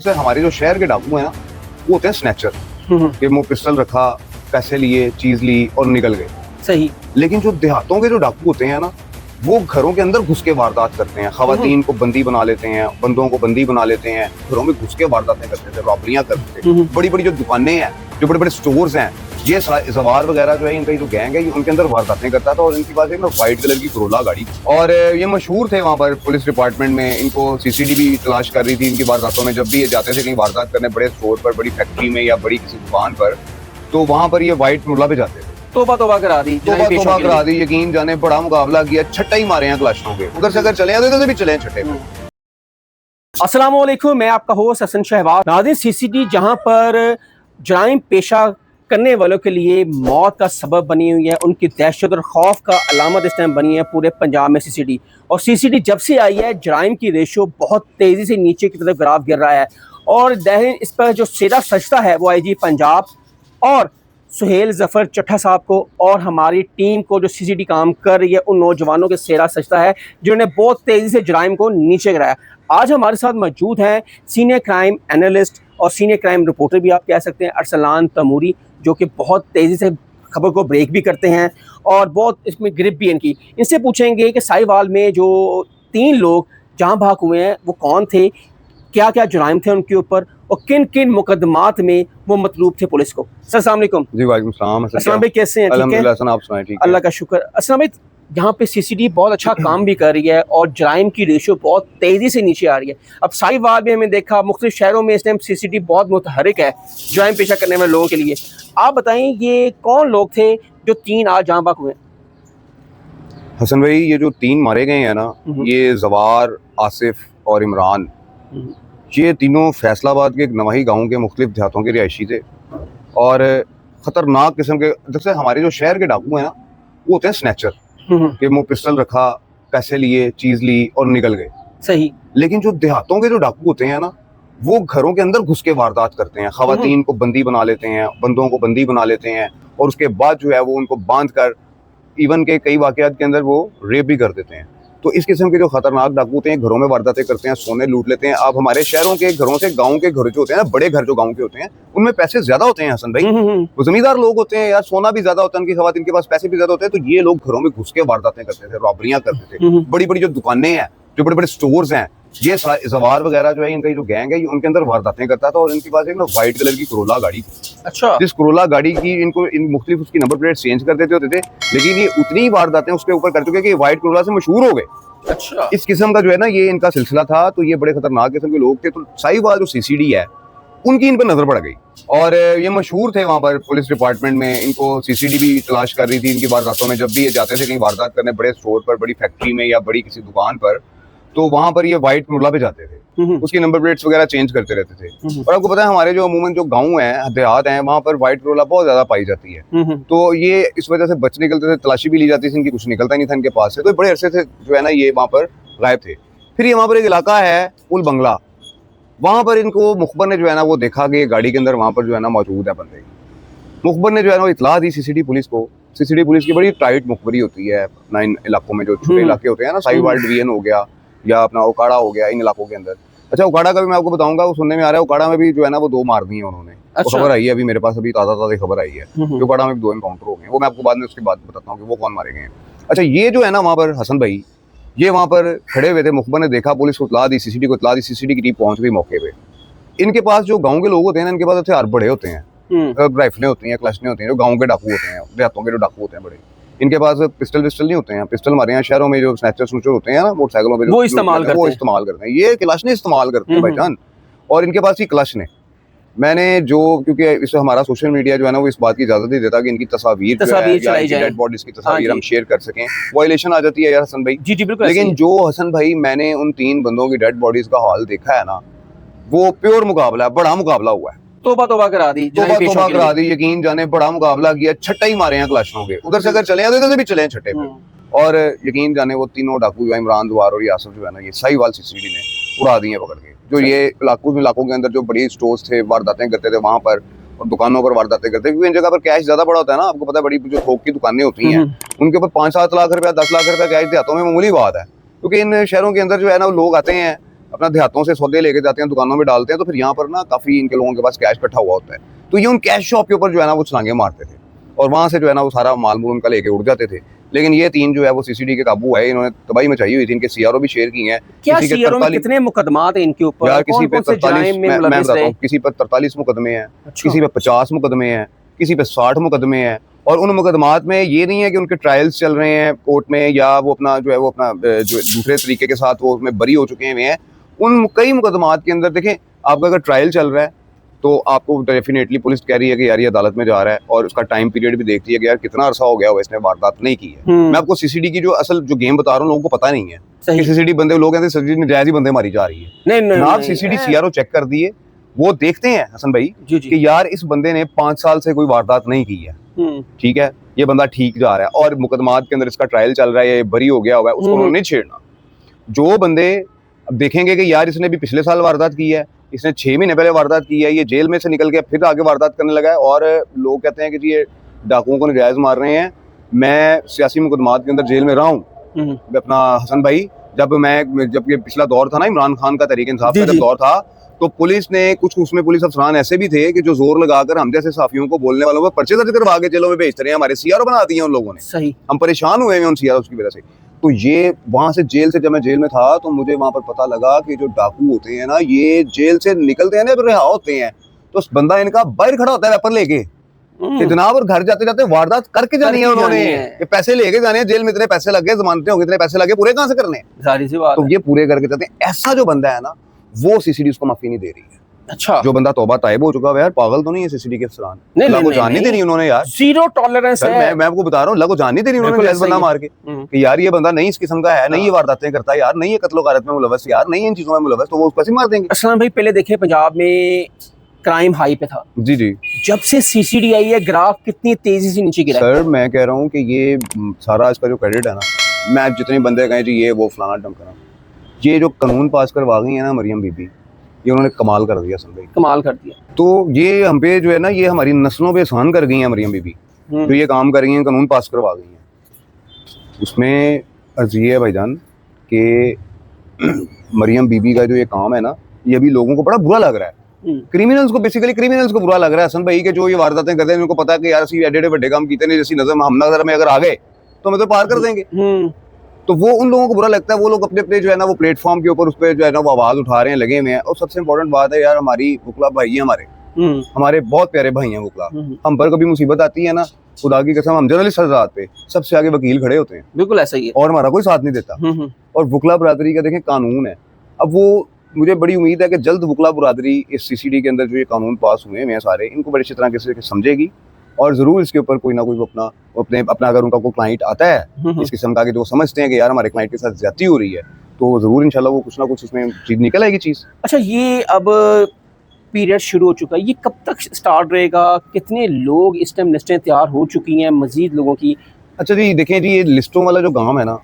से हमारे जो शहर के डाकू हैं ना, वो होते हैं स्नैचर कि मुंह पिस्टल रखा, पैसे लिए, चीज ली और निकल गए। सही। लेकिन जो देहातों के जो डाकू होते हैं ना, वो घरों के अंदर घुस के वारदात करते हैं। खवातीन को बंदी बना लेते हैं, बंदों को बंदी बना लेते हैं, घरों में घुस के वारदातें करते थे, रॉबरियां करते थे। बड़ी बड़ी जो दुकानें हैं, जो बड़े बड़े स्टोर्स हैं, ये जवार वगैरह जो है, इनका जो गैंग है, ये उनके अंदर वारदातें करता था। और इनके पास एक ना व्हाइट कलर की करोला गाड़ी, और ये मशहूर थे वहाँ पर पुलिस डिपार्टमेंट में। इनको सीसीटीवी तलाश कर रही थी इनकी वारदातों में। जब भी ये जाते थे कहीं वारदात करने, बड़े स्टोर पर, बड़ी फैक्ट्री में या बड़ी किसी दुकान पर, तो वहाँ पर ये व्हाइट करोला पे जाते थे। तोबा तोबा करा दी, तोबा करा दी, यकीन जाने बड़ा मुकाबला किया, छट्टा ही मारे हैं क्लाशों के। उधर से अगर चले आते तो भी चले छट्टे में। अस्सलाम वालेकुम, मैं आपका होस्ट हसन शहबाज। नाज़रीन, सीसीडी जहां पर जराइम पेशा करने वालों के लिए मौत का सबब बनी हुई है, उनकी दहशत और खौफ का अलामत इस टाइम बनी है पूरे पंजाब में सीसीडी। और सीसीडी जब से आई है, जराइम की रेशो बहुत तेज़ी से नीचे की तरफ ग्राफ गिर रहा है। और इस पर जो सिरा सजता है वो आईजी पंजाब और सुहेल जफर चट्टा साहब को और हमारी टीम को जो सीसीडी काम कर रही है, उन नौजवानों के सेरा सजता है जिन्होंने बहुत तेज़ी से जराइम को नीचे गिराया। आज हमारे साथ मौजूद हैं सीनियर क्राइम एनालिस्ट और सीनियर क्राइम रिपोर्टर भी आप कह सकते हैं, अरसलान तमूरी, जो कि बहुत तेज़ी से खबर को ब्रेक भी करते हैं और बहुत इसमें ग्रिप भी इनकी। इनसे पूछेंगे कि साहिवाल में जो 3 लोग जहाँ भाग हुए हैं वो कौन थे, क्या क्या जुराइम थे उनके ऊपर, और किन किन मुकदमात में वो मतलूब थे पुलिस को। सर अस्सलाम वालेकुम। जी वालेकुम सलाम। अस्सलाम भाई, कैसे हैं? ठीक है, आप सुनाएं? ठीक है, अल्लाह का शुक्र। अस्सलाम भाई, यहाँ पे सीसीडी बहुत अच्छा काम भी कर रही है और जराइम की रेशो बहुत तेज़ी से नीचे आ रही है। अब साहिवाल में हमें देखा, मुख्तलिफ शहरों में इस टाइम सीसीडी बहुत मुतहरिक है जराइम पेशा करने वाले लोगों के लिए। आप बताएं, ये कौन लोग थे जो 3 आज जहाँ भाग हुए? हसन भाई, ये जो 3 मारे गए हैं ना, ये जवार, आसिफ और इमरान, ये तीनों फैसलाबाद के एक नवाही गांव के मुख्तलिफ देहातों के रिहायशी थे। और ख़तरनाक किस्म के, जैसे हमारे जो शहर के डाकू हैं ना, वो होते हैं स्नैचर कि मुंह पिस्टल रखा, पैसे लिए, चीज़ ली और निकल गए। सही। लेकिन जो देहातों के जो डाकू होते हैं ना, वो घरों के अंदर घुस के वारदात करते हैं। खवातीन को बंदी बना लेते हैं, बंदों को बंदी बना लेते हैं, और उसके बाद जो है वो उनको बांध कर, इवन के कई वाक़यात के अंदर वो रेप भी कर देते हैं। तो इस किस्म के जो खतरनाक डाकू होते हैं, घरों में वारदातें करते हैं, सोने लूट लेते हैं। अब हमारे शहरों के घरों से गांव के घर जो होते हैं ना, बड़े घर जो गांव के होते हैं, उनमें पैसे ज्यादा होते हैं हसन भाई। वो जमींदार लोग होते हैं यार, सोना भी ज्यादा होता है, उनकी खवातीन के पास पैसे भी ज्यादा होते हैं। तो ये लोग घरों में घुस के वारदातें करते थे, रॉबरियां करते थे। बड़ी बड़ी जो दुकानें हैं, जो बड़े बड़े स्टोर्स हैं, ये जवार वगैरह जो है, इनका जो गैंग है, ये उनके अंदर वारदातें करता था। और इनके पास एक ना व्हाइट कलर की करोला गाड़ी थी। अच्छा। जिस करोला गाड़ी की इनको इन मुख्तलिफ उसकी नंबर प्लेट चेंज कर देते होते थे, लेकिन ये उतनी ही वारदातें उसके ऊपर कर चुके कि व्हाइट करोला से मशहूर हो गए। अच्छा। इस किस्म का जो है ना, ये इनका सिलसिला था। तो ये बड़े खतरनाक किस्म के लोग थे। तो साहिवाल जो सीसीडी है, उनकी इन पर नजर पड़ गई, और ये मशहूर थे वहाँ पर पुलिस डिपार्टमेंट में। इनको सीसीडी भी तलाश कर रही थी इनकी वारदातों में। जब भी ये जाते थे कहीं वारदात करने, बड़े स्टोर पर, बड़ी फैक्ट्री में या बड़ी किसी दुकान पर, तो वहाँ पर ये व्हाइट करोला पे जाते थे। उसकी नंबर प्लेट्स वगैरह चेंज करते रहते थे। और आपको पता है, हमारे जो अमूमन जो गाँव हैं, देहात हैं, वहाँ पर व्हाइट करोला बहुत ज्यादा पाई जाती है। तो ये इस वजह से बच निकलते थे, तलाशी भी ली जाती थी इनकी, कुछ निकलता नहीं था इनके पास से। तो बड़े अरसे से जो है ना, ये वहाँ पर गायब थे। फिर ये वहाँ पर एक इलाका है पुल बंगला, वहाँ पर इनको मुखबर ने जो है ना, वो देखा कि गाड़ी के अंदर वहाँ पर जो है ना मौजूद है बंदे। मुखबर ने जो है ना, वो इतला दी सीसीडी पुलिस को। सीसीडी पुलिस की बड़ी टाइट मुखबरी होती है अपना इन इलाकों में, जो छोटे इलाके होते हैं ना, साहिवाल डिवीजन हो गया या अपना ओकाड़ा हो गया, इन इलाकों के अंदर। अच्छा, ओकाड़ा का भी मैं आपको बताऊंगा, वो सुनने में आ रहा है, ओकाड़ा में भी जो है ना वो 2 मार दी है उन्होंने। अच्छा। खबर आई है अभी मेरे पास, अभी ताज़ा खबर आई है कि ओकाड़ा में 2 एनकाउंटर हो गए। वो मैं आपको बाद में उसके बाद बताता हूँ कि वो कौन मारे गए हैं। अच्छा, ये जो है ना वहाँ पर हसन भाई, ये वहाँ पर खड़े हुए थे। मुखबर ने देखा, पुलिस को इतला दी, सीसीडी को इतला दी, सीसीडी की टीम पहुंच गई मौके पे। इनके पास जो गाँव के लोग होते हैं ना, इनके पास हथियार बड़े होते हैं, राइफलें होती हैं, क्लचनें होती हैं। जो गाँव के डाकू होते हैं, देहातों के जो डाकू होते हैं बड़े, इनके पास पिस्टल नहीं होते हैं। पिस्टल हमारे यहाँ शहरों में जो स्नैचर स्नूचर होते हैं ना, मोटरसाइकिलों पे वो इस्तेमाल करते हैं। ये क्लचने इस्तेमाल करते हैं भाईजान। और इनके पास ही क्लचने, मैंने जो, क्योंकि इससे हमारा सोशल मीडिया जो है ना, वो इस बात की इजाजत नहीं देता कि इनकी तस्वीर डेड बॉडीज की तस्वीर हम शेयर कर सकें। वायलेशन आ जाती है यार हसन भाई। जी जी बिल्कुल। लेकिन जो हसन भाई, मैंने उन 3 बंदों की डेड बॉडीज का हाल देखा है ना, वो प्योर मुकाबला है, बड़ा मुकाबला हुआ है। तोबा तोबा करा दी, तोबा करा दी, यकीन जाने बड़ा मुकाबला किया, छट्टा ही मारे हैं क्लाशों के। उधर से अगर चले आते तो भी चले छट्टे पे। और यकीन जाने वो तीनों डाकू जो है, इमरान, दुआर और यासिफ जो है ना, ये साहिवाल सीसीडी ने उड़ा दी है पकड़ के। जो ये इलाकों के अंदर जो बड़ी स्टोर्स थे, वारदातें करते थे वहाँ पर, और दुकानों पर वारदातें करते, क्योंकि इन जगह पर कैश ज्यादा बड़ा होता है ना। आपको पता है, बड़ी जो थोक की दुकानें होती हैं, उनके ऊपर 5-7 लाख रुपया, 10 लाख रुपया कैश देहातों में मामूली बात है। क्योंकि इन शहरों के अंदर जो है ना, लोग आते हैं, अपना देहातों से सौदे लेके जाते हैं, दुकानों में डालते हैं, तो फिर यहाँ पर ना काफ़ी इनके लोगों के पास कैश इकट्ठा हुआ होता है, तो ये उन कैश शॉप के ऊपर जो है ना वो छलांगे मारते थे और वहाँ से जो है ना वो सारा माल मूल उनका लेके उड़ जाते थे। लेकिन ये तीन जो है वो सीसीडी के काबू है, इन्होंने तबाही मचाई हुई थी, इनके सीआरओ भी शेयर किए हैं। क्या सीआरओ में कितने मुकदमात हैं इनके ऊपर? यार किसी पे 43, मैं मुलविस बताता रहे? हूँ, किसी पर 43 मुकदमे हैं, अच्छा। किसी पे 50 मुकदमे हैं, किसी पे 60 मुकदमे हैं। और उन मुकदमात में ये नहीं है कि उनके ट्रायल्स चल रहे हैं कोर्ट में या वो अपना जो है वो अपना जो दूसरे तरीके के साथ वो उसमें बरी हो चुके हैं। उन कई मुकदमात के अंदर देखें, आपका अगर ट्रायल चल रहा है तो आपको डेफिनेटली पुलिस कह रही है कि यार ये अदालत में जा रहा है, और उसका टाइम पीरियड भी देखती है कि यार कितना अरसा हो गया हो इसने वारदात नहीं की है। मैं आपको सीसीडी की जो असल जो गेम बता रहा हूँ लोगों को पता नहीं है कि सीसीडी बंदे लोग कहते हैं सीसीडी नजायज ही बंदे मारी जा रही है। नहीं आप सीसीडी सीआरओ चेक कर दिए, वो देखते हैं हसन भाई कि यार इस बंदे ने 5 साल से कोई वारदात नहीं की है, ठीक है, ये बंदा ठीक जा रहा है और मुकदमात के अंदर इसका ट्रायल चल रहा है, ये बरी हो गया हुआ है, उसको उन्होंने नहीं छेड़ना। जो बंदे देखेंगे कि यार इसने भी पिछले साल वारदात की है, इसने 6 महीने पहले वारदात की है, ये जेल में से निकल के फिर आगे वारदात करने लगा है, और लोग कहते हैं कि जी ये डाकुओं को नजायज मार रहे हैं। मैं सियासी मुकदमात के अंदर जेल में रहा हूँ अपना हसन भाई, जब ये पिछला दौर था ना इमरान खान का तहरीक इंसाफ का जब दौर था, तो पुलिस ने कुछ उसमें पुलिस अफसरान ऐसे भी थे कि जो जोर लगाकर हम जैसे साफियों को बोलने वालों को पर्चे दर्ज करवा के जेलों में भेजते रहे, हमारे सीआरओ बना दिए उन लोगों ने। सही, हम परेशान हुए हैं उन सीआरओ की वजह से। तो ये वहां से जेल से, जब मैं जेल में था तो मुझे वहां पर पता लगा कि जो डाकू होते हैं ना, ये जेल से निकलते हैं ना, रिहा होते हैं, तो बंदा इनका बाहर खड़ा होता है वेपन लेके कि जनाब, और घर जाते जाते वारदात करके जानी है उन्होंने, ये पैसे लेके जाने हैं, जेल में इतने पैसे लग गए, जमानतें हो गई, इतने पैसे लगे, पूरे कहाँ से करने, जाहिर सी बात तो ये पूरे करके जाते हैं। ऐसा जो बंदा है ना, वो सीसीडी उसको माफी नहीं दे रही है। अच्छा, जो बंदा तौबा ताइब हो चुका है यार, पागल तो नहीं है सीसीडी के अफसरान, अल्लाह को जान नहीं दे रही उन्होंने यार, जीरो टॉलरेंस है। मैं आपको बता रहा हूँ, अल्लाह को जान नहीं दे रही उन्होंने बंदा मार के कि यार ये बंदा नहीं इस किस्म का है, नहीं ये वारदातें करता है यार, नहीं ये कत्लो गारत में मुलव्वस यार, नहीं इन चीजों में मुलव्वस, तो वो उसको ऐसे मार देंगे। असलम भाई, पहले देखें पंजाब में क्राइम हाई पे था, जी जी, जब से सीसीडी आई है ग्राफ कितनी तेजी से नीचे गिरा। सर मैं कह रहा हूँ कि ये सारा इसका जो क्रेडिट है ना, मैं जितने बंदे कहें जी ये वो फलाना ढमकना, ये जो कानून पास करवा गई है ना मरियम बीबी, ये उन्होंने कमाल कर दिया, समझे, कमाल कर दिया। तो ये हम पे जो है ना, ये हमारी नस्लों पे एहसान कर गई हैं मरियम बीबी, जो ये काम कर रही हैं, कानून पास करवा गई हैं। उसमें अर्ज ये है भाईजान कि मरियम बीबी का जो ये काम है ना, ये अभी लोगों को बड़ा बुरा लग रहा है, क्रिमिनल्स को, बेसिकली क्रिमिनल्स को बुरा लग रहा है हसन भाई, के जो ये वारदातें करते हैं, उनको पता है कि यार सी एडे बड़े काम कीते नहीं, जैसी नजर हम नजर में अगर आ गए तो हमें तो पार कर देंगे, तो वो उन लोगों को बुरा लगता है। वो लोग अपने अपने जो है ना वो प्लेटफॉर्म के ऊपर उस पर जो है ना वो आवाज उठा रहे हैं, लगे हुए हैं। और सबसे इम्पोर्टेंट बात है यार, हमारी वकला भाई है, हमारे बहुत प्यारे भाई हैं वकला, हम पर कभी मुसीबत आती है ना, खुदा की कसम, हम जर्नलिस्ट हज़रात पे सबसे आगे वकील खड़े होते हैं, बिल्कुल ऐसा ही है, और हमारा कोई साथ नहीं देता। और वकला बरादरी का देखें कानून है, अब वो मुझे बड़ी उम्मीद है कि जल्द वकला बरादरी इस सीसीडी के अंदर जो ये कानून पास हुए हैं सारे, इनको बड़ी अच्छी तरह से समझेगी और जरूर इसके ऊपर कोई ना कोई अपना अगर उनका कोई क्लाइंट आता है इस किस्म का कि जो समझते हैं कि यार हमारे क्लाइंट के साथ ज्यादती हो रही है, तो जरूर इंशाल्लाह वो कुछ ना कुछ इसमें चीज निकल आएगी चीज। अच्छा, ये अब पीरियड शुरू हो चुका है, ये कब तक स्टार्ट रहेगा? कितने लोग इस टाइम लिस्टें तैयार हो चुकी हैं मजीद लोगों की? अच्छा जी, देखें जी, ये लिस्टों वाला जो काम है ना,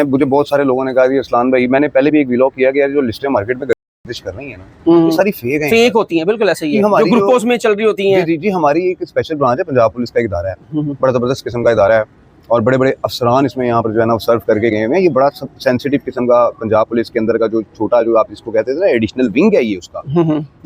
मुझे बहुत सारे लोगों ने कहा कि अरसलान भाई, मैंने पहले भी एक व्लॉग किया कि यार जो लिस्टें मार्केट में कर रही है ना, ये सारी फेक होती हैं, बिल्कुल ऐसे ही है, जो ग्रुपों में चल रही होती हैं। जी, हमारी एक स्पेशल ब्रांच है, पंजाब पुलिस का एक इदारा है, बड़ा जबरदस्त किस्म का इदारा है, और बड़े बड़े अफसरान इसमें यहाँ पर जो है ना सर्व करके गए हैं। ये बड़ा सेंसिटिव किस्म का पंजाब पुलिस के अंदर का जो छोटा, जो आप इसको कहते थे ना, एडिशनल विंग है ये उसका।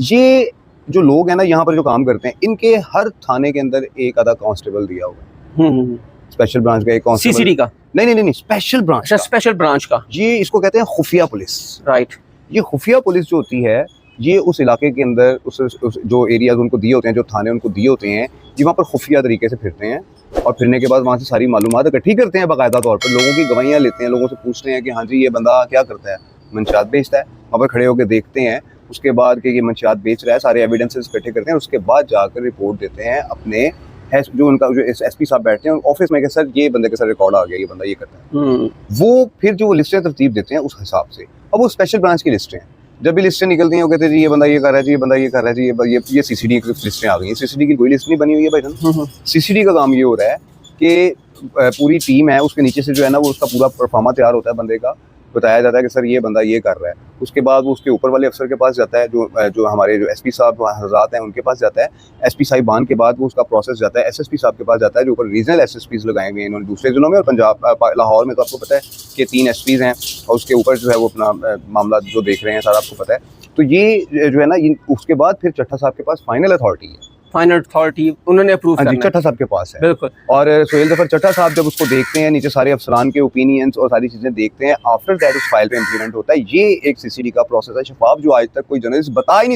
ये जो लोग हैं ना यहाँ पर जो काम करते हैं, इनके हर थाने के अंदर एक आधा कांस्टेबल दिया हुआ है, स्पेशल ब्रांच का एक कांस्टेबल, सीसीडी का नहीं, स्पेशल ब्रांच, स्पेशल ब्रांच का। ये इसको कहते हैं खुफिया पुलिस, राइट। ये खुफिया पुलिस जो होती है, ये उस इलाके के अंदर उस जो एरियाज उनको दिए होते हैं, जो थाने उनको दिए होते हैं, ये वहाँ पर खुफिया तरीके से फिरते हैं, और फिरने के बाद वहाँ से सारी मालूमात इकट्ठी करते हैं, बाकायदा तौर पर लोगों की गवाहियाँ लेते हैं, लोगों से पूछते हैं कि हाँ जी ये बंदा क्या करता है, मंशियात बेचता है, वहाँ पर खड़े होकर देखते हैं, उसके बाद कि ये मंशियात बेच रहा है, सारे एविडेंसेस इकट्ठे करते हैं, उसके बाद जाकर रिपोर्ट देते हैं अपने जो उनका जो एसपी साहब बैठते हैं ऑफिस में कि सर ये बंदे के साथ रिकॉर्ड आ गया, ये बंदा ये करता है। वो फिर जो लिस्टें तरतीब देते हैं उस हिसाब से, अब वो स्पेशल ब्रांच की लिस्टें हैं, जब भी लिस्टें निकलती हैं वो कहते हैं जी ये बंदा ये कर रहा है, जी ये बंदा ये कर रहा है, जी ये सीसीडी की लिस्टें आ गई हैं। सीसीडी की कोई लिस्ट नहीं बनी हुई है भाई, सीसीडी का काम ये हो रहा है कि पूरी टीम है, उसके नीचे से जो है ना वो उसका पूरा परफॉर्मा तैयार होता है बंदे का, बताया जाता है कि सर ये बंदा ये कर रहा है, उसके बाद वो उसके ऊपर वाले अफसर के पास जाता है, जो हमारे जो एसपी साहब हजरात हैं उनके पास जाता है, एसपी साहिबान के बाद वो उसका प्रोसेस जाता है एसएसपी साहब के पास जाता है, जो ऊपर रीजनल एसएसपीज लगाए हुए हैं इन्होंने दूसरे जिलों में, और पंजाब लाहौर में तो आपको पता है कि 3 एसपीज हैं, और उसके ऊपर जो है वो अपना मामला जो देख रहे हैं सारा आपको पता है। तो ये जो है ना, उसके बाद फिर चट्टा साहब के पास फाइनल अथॉरिटी है, फाइनल अथॉरिटी उन्होंने अप्रूव हाँ जी, करना है। चट्टा साहब के पास है। बिल्कुल। और सोहेल जफर चट्टा साहब जब उसको देखते हैं, नीचे सारे अफसरान के ओपिनियंस और सारी चीज़ें देखते हैं, आफ्टर दैट उस फाइल पे इम्प्लीमेंट होता है। ये एक सीसीडी का प्रोसेस है शफाफ, जो आज तक कोई जर्नलिस्ट बता ही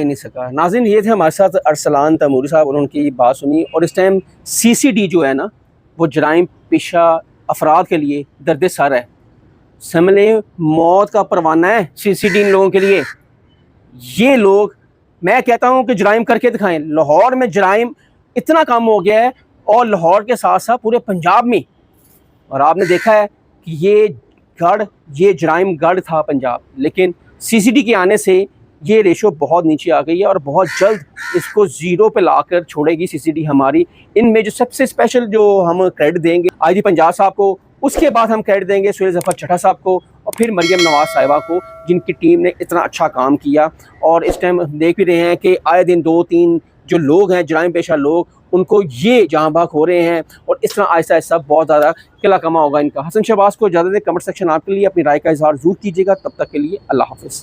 नहीं सकता। नाज़रीन, ये थे हमारे साथ अरसलान तैमूरी साहब, उनकी बात सुनी। और इस टाइम सीसीडी जो है ना, वो जराइम पेशा अफराद के लिए दर्द सर है, समझे मौत का परवाना है सीसीडी इन लोगों के लिए। ये लोग, मैं कहता हूँ कि जराइम करके दिखाएं। लाहौर में जराइम इतना कम हो गया है, और लाहौर के साथ साथ पूरे पंजाब में। और आपने देखा है कि ये जराइम गढ़ था पंजाब, लेकिन सीसीडी के आने से ये रेशो बहुत नीचे आ गई है, और बहुत जल्द इसको ज़ीरो पे लाकर छोड़ेगी सीसीडी हमारी। इनमें जो सबसे स्पेशल जो हम क्रेडिट देंगे आईजी पंजाब साहब को, उसके बाद हम क्रेडिट देंगे सोहेल जफर चट्टा साहब को, और फिर मरियम नवाज साहिबा को, जिनकी टीम ने इतना अच्छा काम किया। और इस टाइम हम देख भी रहे हैं कि आए दिन 2-3 जो लोग हैं जराइम पेशा लोग, उनको ये जहाँ भाग हो रहे हैं, और इस तरह आहिस्ता आहिस्ता बहुत ज़्यादा किला कमा होगा इनका। हसन शहबाज को इजाज़त दें। कमेंट सेक्शन आपके लिए अपनी राय का इजहार ज़रूर कीजिएगा। तब तक के लिए अल्लाह हाफ़िज़।